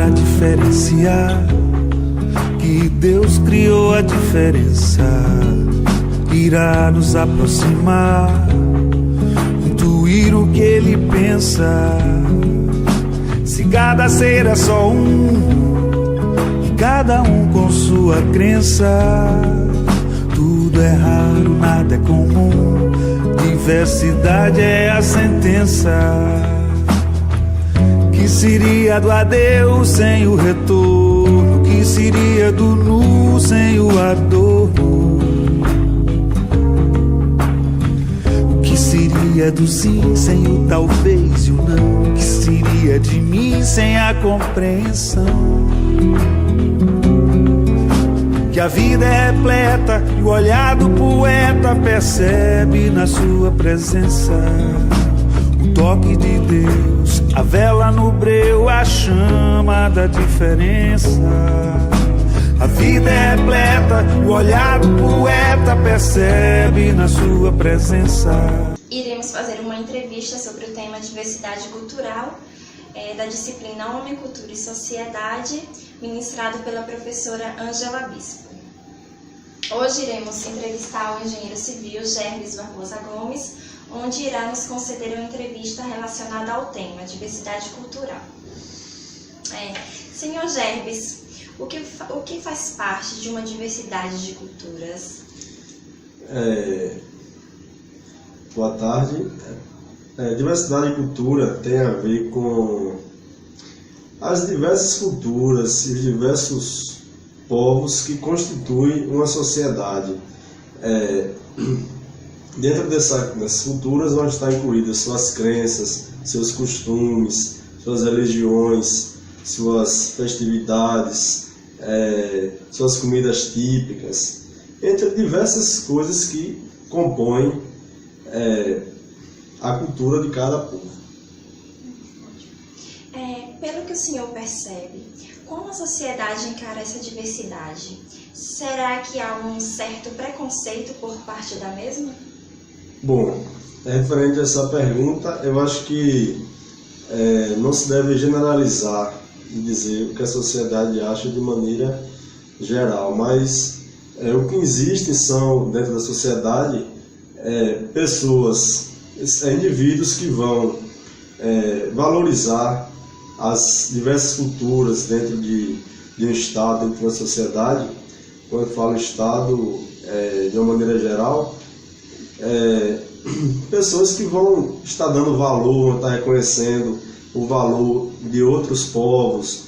pra diferenciar que Deus criou a diferença. Irá nos aproximar, intuir o que Ele pensa. Se cada ser é só um, e cada um com sua crença, tudo é raro, nada é comum, diversidade é a sentença. Que seria do adeus sem o retorno? Que seria do nu sem o adorno? O que seria do sim sem o talvez e o não? O que seria de mim sem a compreensão? Que a vida é repleta e o olhar do poeta percebe na sua presença o toque de Deus, a vela no breu, a chama da diferença. A vida é repleta e o olhar do poeta percebe na sua presença. Iremos fazer uma entrevista sobre o tema diversidade cultural da disciplina Homem, Cultura e Sociedade, ministrado pela professora Ângela Bispo. Hoje iremos entrevistar o engenheiro civil Gerbes Barbosa Gomes, onde irá nos conceder uma entrevista relacionada ao tema diversidade cultural. Senhor Gerbes, o que faz parte de uma diversidade de culturas? Boa tarde. Diversidade de cultura tem a ver com as diversas culturas e os diversos povos que constituem uma sociedade. Dentro dessas culturas vão estar incluídas suas crenças, seus costumes, suas religiões, suas festividades, suas comidas típicas, entre diversas coisas que compõem a cultura de cada povo. Pelo que o senhor percebe, como a sociedade encara essa diversidade? Será que há um certo preconceito por parte da mesma? Bom, referente a essa pergunta, eu acho que não se deve generalizar e dizer o que a sociedade acha de maneira geral, mas o que existe são, dentro da sociedade, pessoas, indivíduos que vão valorizar as diversas culturas dentro de um Estado, dentro de uma sociedade. Quando eu falo Estado, de uma maneira geral, pessoas que vão estar dando valor, vão estar reconhecendo o valor de outros povos,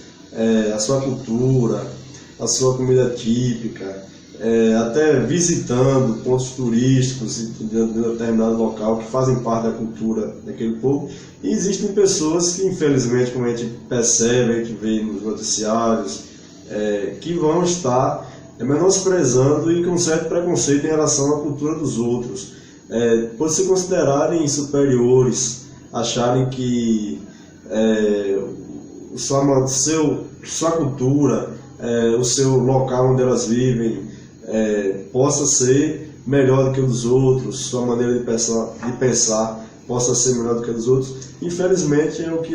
a sua cultura, a sua comida típica, até visitando pontos turísticos de um determinado local que fazem parte da cultura daquele povo. E existem pessoas que, infelizmente, como a gente percebe, a gente vê nos noticiários, que vão estar menosprezando e com um certo preconceito em relação à cultura dos outros, por se considerarem superiores, acharem que sua cultura, o seu local onde elas vivem, possa ser melhor do que o dos outros, sua maneira de pensar possa ser melhor do que a dos outros. Infelizmente é o que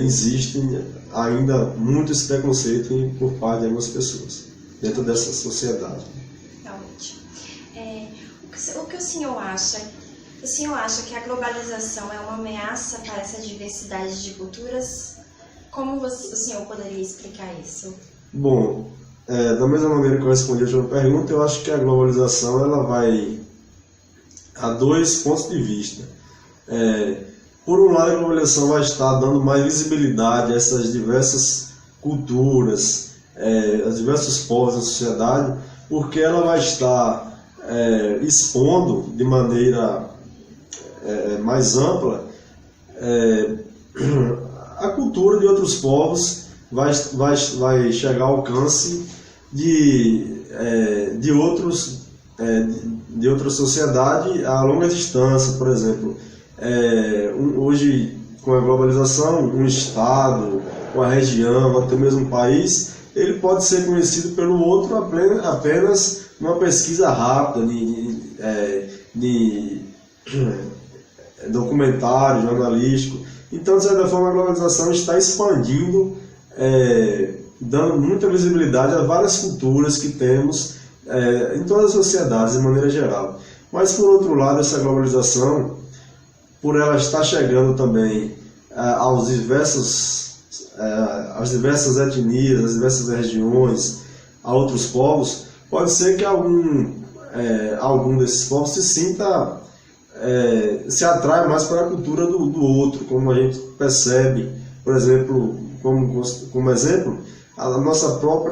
existe ainda muito esse preconceito por parte de algumas pessoas dentro dessa sociedade. Realmente. O que o senhor acha? O senhor acha que a globalização é uma ameaça para essa diversidade de culturas? Como o senhor poderia explicar isso? Bom, da mesma maneira que eu respondi a sua pergunta, eu acho que a globalização ela vai a dois pontos de vista. Por um lado, a globalização vai estar dando mais visibilidade a essas diversas culturas, a diversos povos da sociedade, porque ela vai estar expondo de maneira mais ampla a cultura de outros povos, vai chegar ao alcance de outra sociedade a longa distância. Por exemplo, hoje, com a globalização, um estado, uma região, até mesmo um país, ele pode ser conhecido pelo outro apenas numa pesquisa rápida, de documentário, jornalístico. Então, de certa forma, a globalização está expandindo dando muita visibilidade a várias culturas que temos em todas as sociedades, de maneira geral. Mas, por outro lado, essa globalização, por ela estar chegando também às diversas etnias, às diversas regiões, a outros povos, pode ser que algum desses povos se atrai mais para a cultura do outro, como a gente percebe, por exemplo, como exemplo, nosso próprio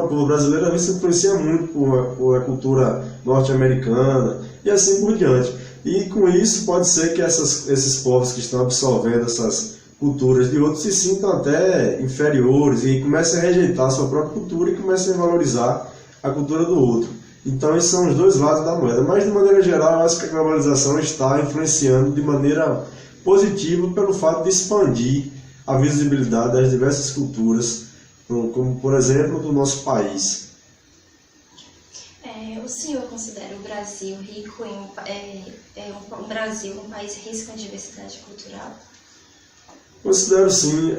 povo brasileiro se influencia muito por a cultura norte-americana e assim por diante. E com isso pode ser que esses povos que estão absorvendo essas culturas de outros se sintam até inferiores e comecem a rejeitar a sua própria cultura e comecem a valorizar a cultura do outro. Então esses são os dois lados da moeda. Mas de maneira geral, eu acho que a globalização está influenciando de maneira positiva pelo fato de expandir a visibilidade das diversas culturas, como por exemplo do nosso país. O senhor considera o Brasil rico um país rico em diversidade cultural? Considero sim.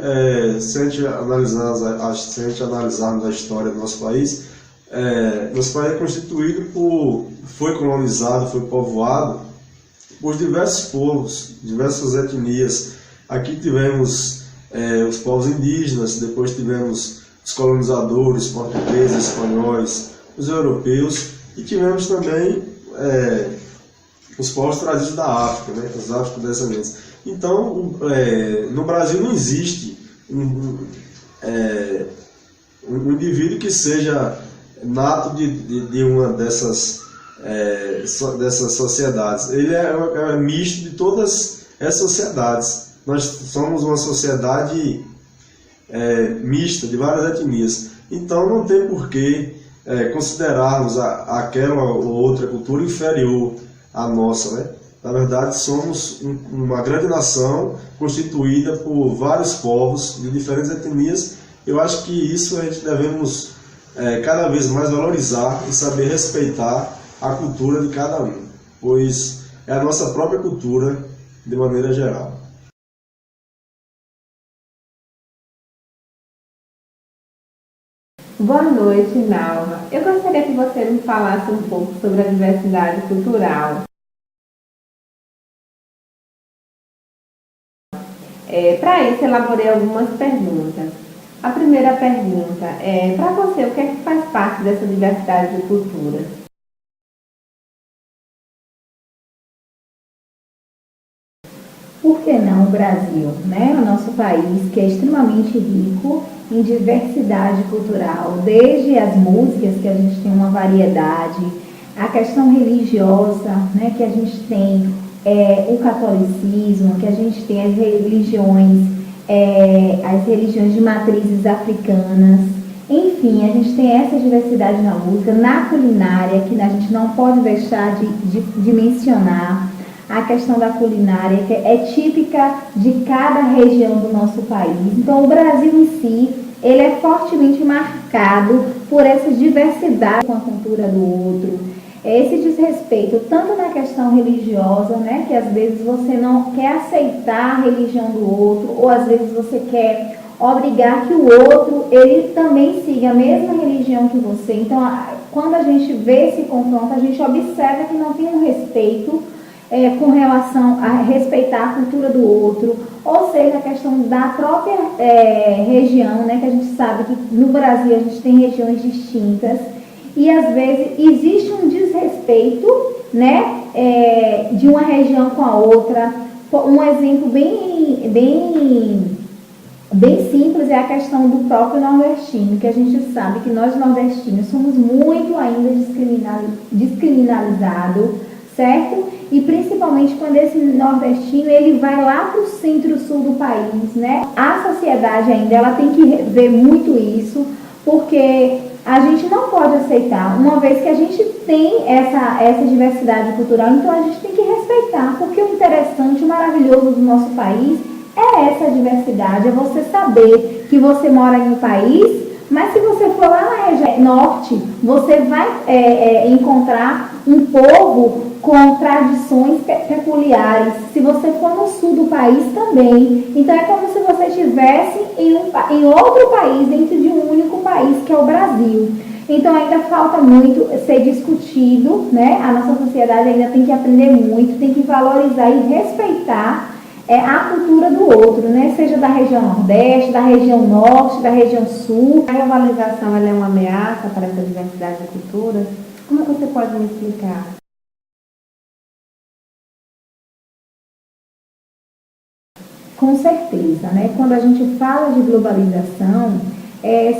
Se a gente analisarmos a história do nosso país é constituído foi colonizado, foi povoado por diversos povos, diversas etnias. Aqui tivemos os povos indígenas, depois tivemos os colonizadores, portugueses, espanhóis, os europeus, e tivemos também os povos trazidos da África, né, os afrodescendentes. Então, no Brasil não existe um indivíduo que seja nato de uma dessas sociedades. Ele é misto de todas as sociedades. Nós somos uma sociedade mista, de várias etnias. Então não tem por que considerarmos aquela ou outra cultura inferior à nossa, né? Na verdade, somos uma grande nação constituída por vários povos de diferentes etnias. Eu acho que isso a gente devemos cada vez mais valorizar e saber respeitar a cultura de cada um, pois é a nossa própria cultura de maneira geral. Boa noite, Nalva. Eu gostaria que você me falasse um pouco sobre a diversidade cultural. Para isso, elaborei algumas perguntas. A primeira pergunta é, para você, o que é que faz parte dessa diversidade de culturas? Por que não o Brasil, né? O nosso país, que é extremamente rico em diversidade cultural, desde as músicas, que a gente tem uma variedade, a questão religiosa, né? Que a gente tem o catolicismo, que a gente tem as religiões de matrizes africanas. Enfim, a gente tem essa diversidade na música, na culinária, que a gente não pode deixar de mencionar. A questão da culinária, que é típica de cada região do nosso país. Então, o Brasil em si, ele é fortemente marcado por essa diversidade com a cultura do outro. Esse desrespeito, tanto na questão religiosa, né, que às vezes você não quer aceitar a religião do outro, ou às vezes você quer obrigar que o outro, ele também siga a mesma religião que você. Então, quando a gente vê esse confronto, a gente observa que não tem um respeito com relação a respeitar a cultura do outro, ou seja, a questão da própria região, né, que a gente sabe que no Brasil a gente tem regiões distintas e às vezes existe um desrespeito, né, de uma região com a outra. Um exemplo bem simples é a questão do próprio nordestino, que a gente sabe que nós nordestinos somos muito ainda descriminalizados, certo? E principalmente quando esse nordestino ele vai lá para o centro-sul do país, né? A sociedade ainda ela tem que ver muito isso, porque a gente não pode aceitar, uma vez que a gente tem essa diversidade cultural, então a gente tem que respeitar, porque o interessante, o maravilhoso do nosso país é essa diversidade, é você saber que você mora em um país, mas se você for lá na região norte, você vai encontrar um povo com tradições peculiares. Se você for no sul do país também. Então é como se você estivesse em outro país, dentro de um único país, que é o Brasil. Então ainda falta muito ser discutido, né? A nossa sociedade ainda tem que aprender muito, tem que valorizar e respeitar a cultura do outro, né? Seja da região Nordeste, da região Norte, da região Sul. A globalização ela é uma ameaça para essa diversidade de culturas? Como é que você pode me explicar? Com certeza, né? Quando a gente fala de globalização,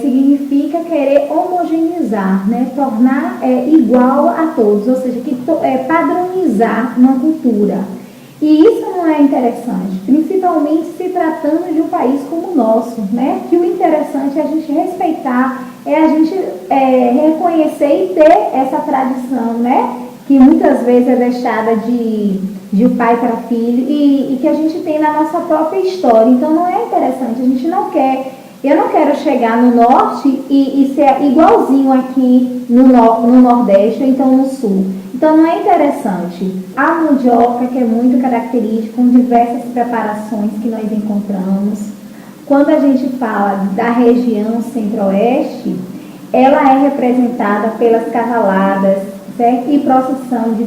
significa querer homogeneizar, né? Tornar igual a todos, ou seja, padronizar uma cultura. E isso não é interessante, principalmente se tratando de um país como o nosso, né? Que o interessante é a gente respeitar, a gente reconhecer e ter essa tradição, né? Que muitas vezes é deixada de um pai para filho e que a gente tem na nossa própria história. Então não é interessante, a gente não quer. Eu não quero chegar no norte e ser igualzinho aqui no Nordeste ou então no Sul. Então não é interessante. A mandioca, que é muito característica, com diversas preparações que nós encontramos. Quando a gente fala da região centro-oeste, ela é representada pelas cavaladas, certo? E procissão de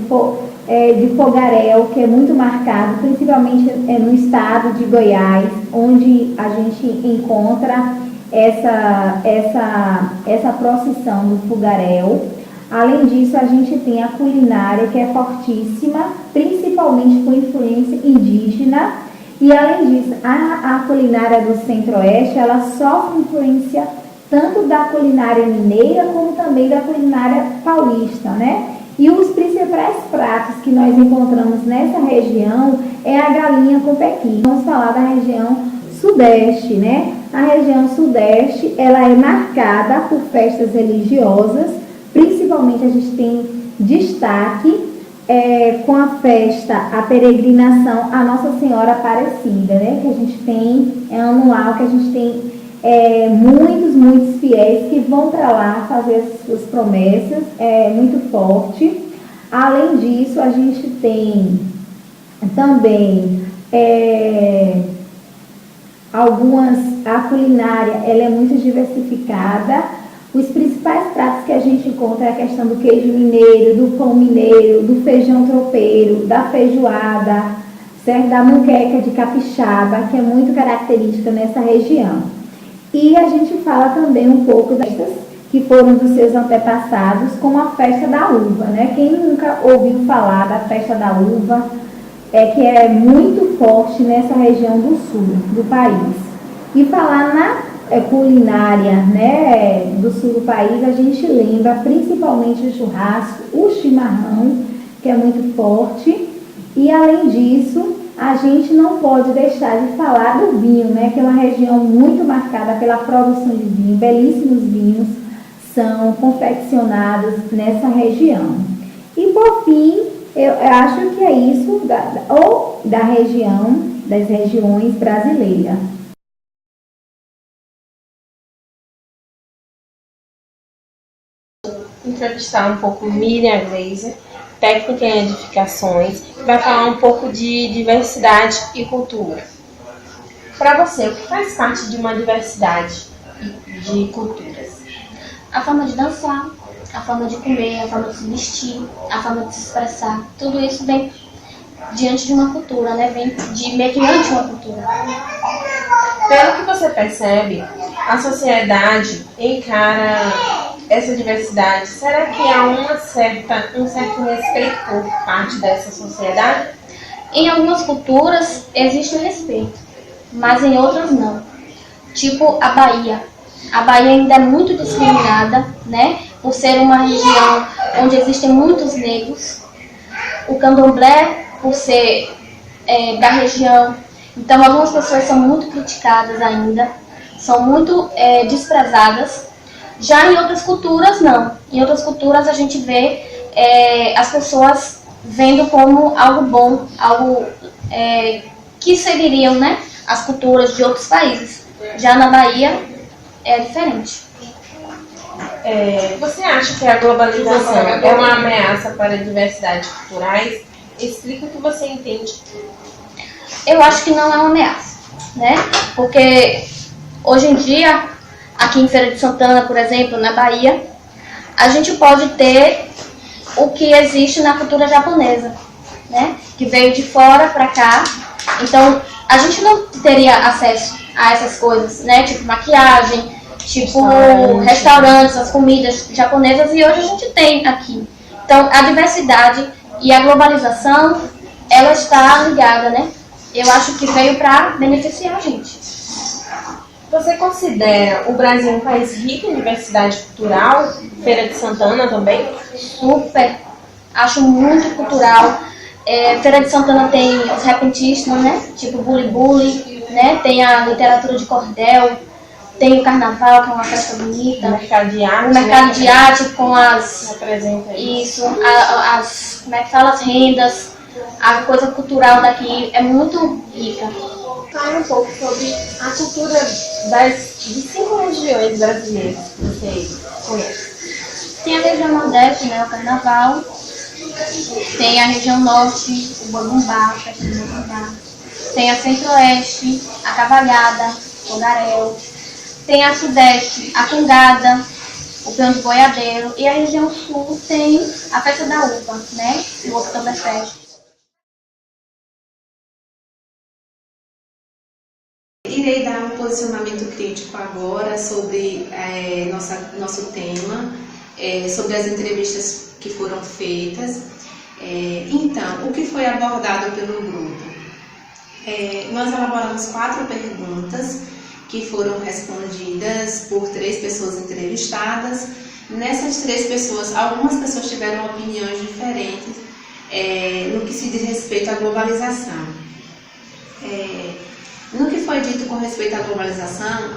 fogaréu, que é muito marcado, principalmente no estado de Goiás, onde a gente encontra essa procissão do fogaréu. Além disso, a gente tem a culinária, que é fortíssima, principalmente com influência indígena. E além disso, a culinária do Centro-Oeste, ela sofre influência tanto da culinária mineira, como também da culinária paulista, né? E os principais pratos que nós encontramos nessa região é a galinha com pequi. Vamos falar da região Sudeste, né? A região Sudeste, ela é marcada por festas religiosas, principalmente a gente tem destaque com a festa, a peregrinação à Nossa Senhora Aparecida, né? Que a gente tem, é anual, que a gente tem muitos fiéis que vão para lá fazer as suas promessas, muito forte. Além disso, a gente tem também a culinária, ela é muito diversificada. Os principais pratos que a gente encontra é a questão do queijo mineiro, do pão mineiro, do feijão tropeiro, da feijoada, certo? Da muqueca de capixaba, que é muito característica nessa região. E a gente fala também um pouco das festas que foram dos seus antepassados, como a festa da uva, né? Quem nunca ouviu falar da festa da uva, que é muito forte nessa região do sul do país. E falar na culinária, né, do sul do país, a gente lembra principalmente o churrasco, o chimarrão, que é muito forte. E além disso, a gente não pode deixar de falar do vinho, né, que é uma região muito marcada pela produção de vinho. Belíssimos vinhos são confeccionados nessa região. E por fim, eu acho que é isso da região, das regiões brasileiras. Entrevistar um pouco Miriam Glazer, técnica em edificações, que vai falar um pouco de diversidade e cultura. Para você, o que faz parte de uma diversidade de culturas? A forma de dançar, a forma de comer, a forma de se vestir, a forma de se expressar, tudo isso vem diante de uma cultura, né? Vem mediante uma cultura. Pelo que você percebe, a sociedade encara essa diversidade. Será que há um certo respeito por parte dessa sociedade? Em algumas culturas existe o respeito, mas em outras não. Tipo a Bahia. A Bahia ainda é muito discriminada, né? Por ser uma região onde existem muitos negros. O candomblé, por ser da região. Então algumas pessoas são muito criticadas ainda, são muito desprezadas. Já em outras culturas, não. Em outras culturas a gente vê as pessoas vendo como algo bom, algo que seguiriam, né, as culturas de outros países. Já na Bahia é diferente. Você acha que a globalização é uma ameaça para a diversidade culturais? Explica o que você entende. Eu acho que não é uma ameaça, né? Porque hoje em dia, aqui em Feira de Santana, por exemplo, na Bahia, a gente pode ter o que existe na cultura japonesa, né? Que veio de fora para cá. Então, a gente não teria acesso a essas coisas, né? Tipo maquiagem, tipo restaurantes, as comidas japonesas, e hoje a gente tem aqui. Então, a diversidade e a globalização, ela está ligada, né? Eu acho que veio para beneficiar a gente. Você considera o Brasil um país rico em diversidade cultural? Feira de Santana também? Super. Acho muito cultural. Feira de Santana tem os repentistas, né? Tipo Bully, né? Tem a literatura de cordel, tem o carnaval, que é uma festa bonita. O mercado de arte. O mercado de arte com as... Representa isso, as... Como é que fala? As rendas. A coisa cultural daqui é muito rica. Fala um pouco sobre a cultura de 5 regiões brasileiras que você conhece. Tem a região Nordeste, né? O carnaval. Tem a região Norte, o Bangumbá, a festa do Bangumbá. Tem a Centro-Oeste, a Cavalhada, o Fogaréu. Tem a Sudeste, a Congada, o Peão de Boiadeiro. E a região Sul tem a festa da uva, né? E o Oktoberfest. Irei dar um posicionamento crítico agora sobre nosso tema, sobre as entrevistas que foram feitas. Então, o que foi abordado pelo grupo? Nós elaboramos 4 perguntas que foram respondidas por 3 pessoas entrevistadas. Nessas 3 pessoas, algumas pessoas tiveram opiniões diferentes no que se diz respeito à globalização. No que foi dito com respeito à globalização,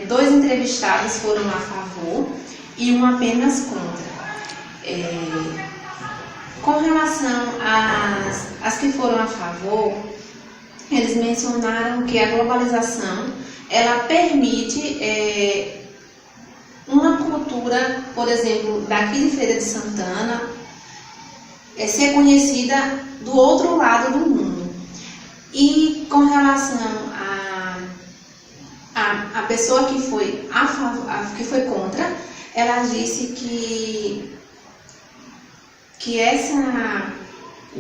2 entrevistados foram a favor e um apenas contra. Com relação às que foram a favor, eles mencionaram que a globalização ela permite uma cultura, por exemplo, daqui de Feira de Santana, ser conhecida do outro lado do mundo. E com relação a pessoa que foi a favor, que foi contra, ela disse que essa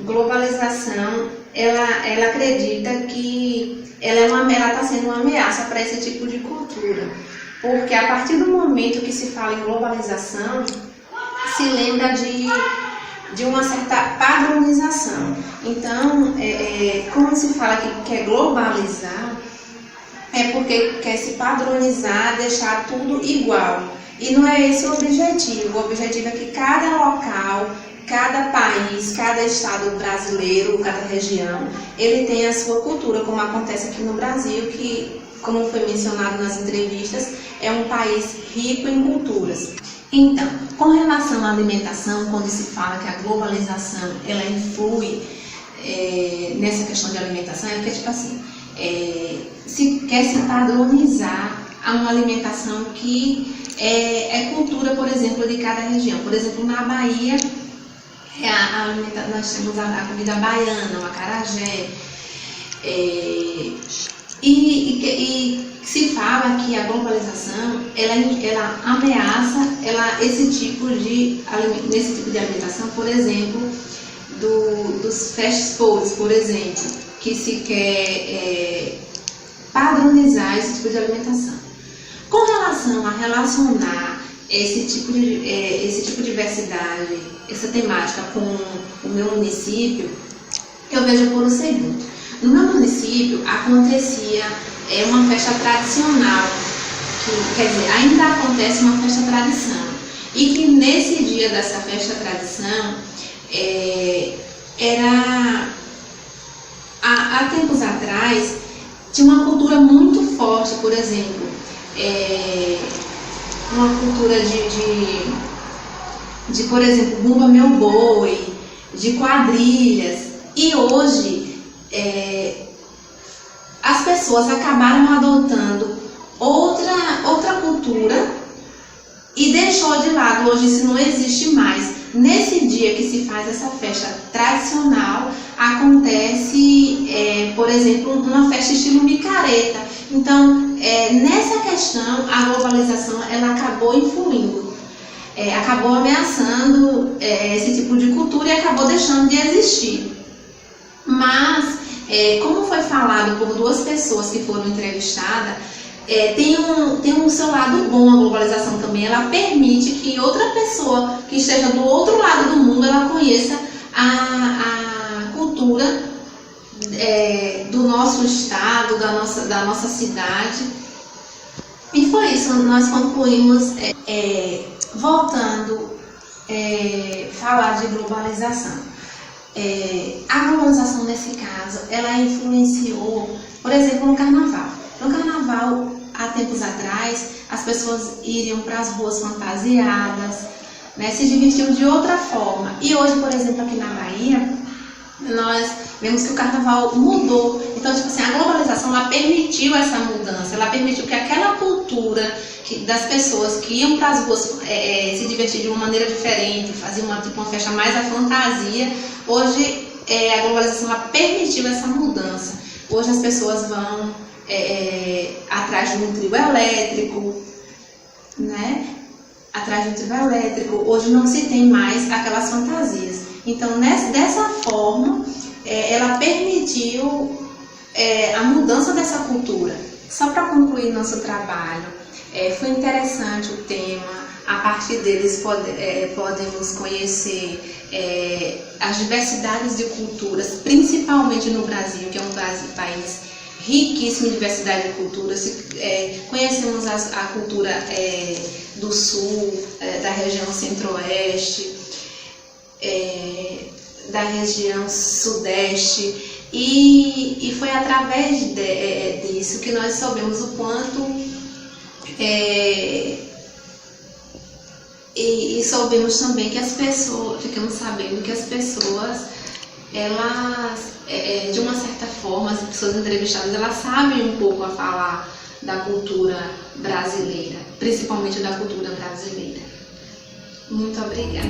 globalização, ela acredita que ela está sendo uma ameaça para esse tipo de cultura, porque a partir do momento que se fala em globalização, se lembra de uma certa padronização. Então, quando se fala que quer globalizar, é porque quer se padronizar, deixar tudo igual. E não é esse o objetivo. O objetivo é que cada local, cada país, cada estado brasileiro, cada região, ele tem a sua cultura, como acontece aqui no Brasil, que, como foi mencionado nas entrevistas, é um país rico em culturas. Então, com relação à alimentação, quando se fala que a globalização ela influi nessa questão de alimentação, é porque, tipo assim, se quer se padronizar a uma alimentação que é cultura, por exemplo, de cada região. Por exemplo, na Bahia, nós temos a comida baiana, o acarajé, e se fala que a globalização ela ameaça nesse tipo de alimentação, por exemplo, dos fast foods, por exemplo, que se quer padronizar esse tipo de alimentação. Com relação a relacionar esse tipo de diversidade, essa temática com o meu município, eu vejo por o seguinte: no meu município acontecia uma festa tradicional, quer dizer, ainda acontece uma festa tradição, e que nesse dia dessa festa tradição há tempos atrás tinha uma cultura muito forte, por exemplo, uma cultura de por exemplo, Bumba Meu Boi, de quadrilhas, e hoje as pessoas acabaram adotando outra cultura deixou de lado, hoje isso não existe mais. Nesse dia que se faz essa festa tradicional, acontece, por exemplo, uma festa estilo micareta. Então, nessa questão, a globalização ela acabou influindo, acabou ameaçando esse tipo de cultura e acabou deixando de existir. Mas, como foi falado por duas pessoas que foram entrevistadas, tem um seu lado bom a globalização também. Ela permite que outra pessoa que esteja do outro lado do mundo, ela conheça a cultura do nosso estado, da nossa cidade. E foi isso, nós concluímos, voltando, falar de globalização. A globalização, nesse caso, ela influenciou, por exemplo, no carnaval. No carnaval, há tempos atrás, as pessoas iriam para as ruas fantasiadas, né, se divertiam de outra forma. E hoje, por exemplo, aqui na Bahia, nós vemos que o carnaval mudou. Então, tipo assim, a globalização ela permitiu essa mudança, ela permitiu que aquela cultura das pessoas que iam para as ruas se divertir de uma maneira diferente, faziam uma festa mais à fantasia. Hoje, a globalização ela permitiu essa mudança. Hoje as pessoas vão atrás de um trio elétrico, né? Atrás de um trio elétrico. Hoje não se tem mais aquelas fantasias. Então, dessa forma, ela permitiu a mudança dessa cultura. Só para concluir nosso trabalho, foi interessante o tema. A partir deles podemos conhecer as diversidades de culturas, principalmente no Brasil, que é um país riquíssimo em diversidade de culturas. Conhecemos a cultura do sul, da região centro-oeste, da região sudeste, e foi através disso que nós soubemos o quanto e soubemos também que ficamos sabendo que as pessoas, elas, de uma certa forma, as pessoas entrevistadas, elas sabem um pouco a falar da cultura brasileira, principalmente da cultura brasileira. Muito obrigada.